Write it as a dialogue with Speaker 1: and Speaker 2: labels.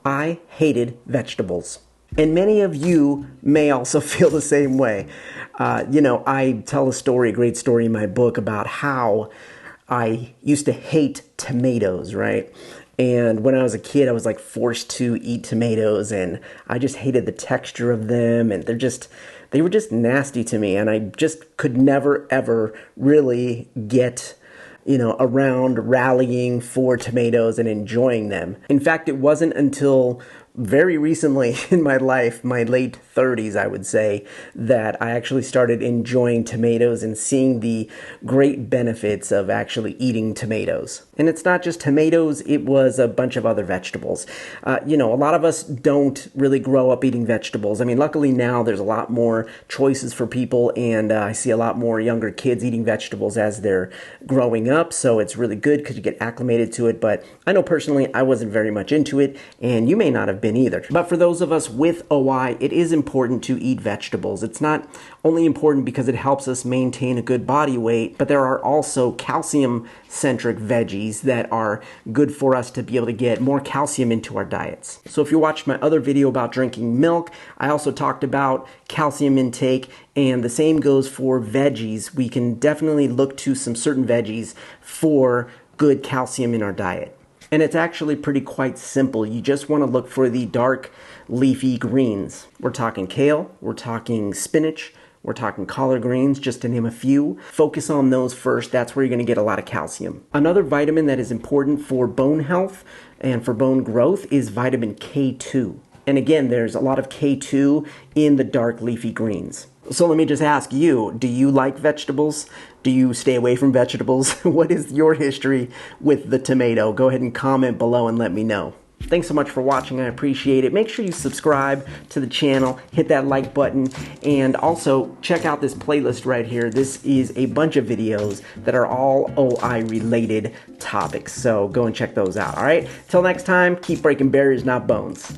Speaker 1: I hated vegetables. And many of you may also feel the same way. I tell a great story in my book about how I used to hate tomatoes, right? And when I was a kid, I was like forced to eat tomatoes, and I just hated the texture of them, and they were just nasty to me, and I just could never ever really get around rallying for tomatoes and enjoying them. In fact, it wasn't until very recently in my life, my late 30s, I would say, that I actually started enjoying tomatoes and seeing the great benefits of actually eating tomatoes. And it's not just tomatoes, it was a bunch of other vegetables. A lot of us don't really grow up eating vegetables. I mean, luckily now there's a lot more choices for people, and I see a lot more younger kids eating vegetables as they're growing up, so it's really good because you get acclimated to it. But I know personally I wasn't very much into it, and you may not have been either. But for those of us with OI, it is important to eat vegetables. It's not only important because it helps us maintain a good body weight, but there are also calcium-centric veggies that are good for us to be able to get more calcium into our diets. So if you watched my other video about drinking milk, I also talked about calcium intake, and the same goes for veggies. We can definitely look to some certain veggies for good calcium in our diet. And it's actually quite simple. You just want to look for the dark leafy greens. We're talking kale, we're talking spinach, we're talking collard greens, just to name a few. Focus on those first. That's where you're going to get a lot of calcium. Another vitamin that is important for bone health and for bone growth is vitamin K2. And again, there's a lot of K2 in the dark leafy greens. So let me just ask you, do you like vegetables? Do you stay away from vegetables? What is your history with the tomato? Go ahead and comment below and let me know. Thanks so much for watching. I appreciate it. Make sure you subscribe to the channel, hit that like button, and also check out this playlist right here. This is a bunch of videos that are all OI related topics. So go and check those out. All right. Till next time, keep breaking barriers, not bones.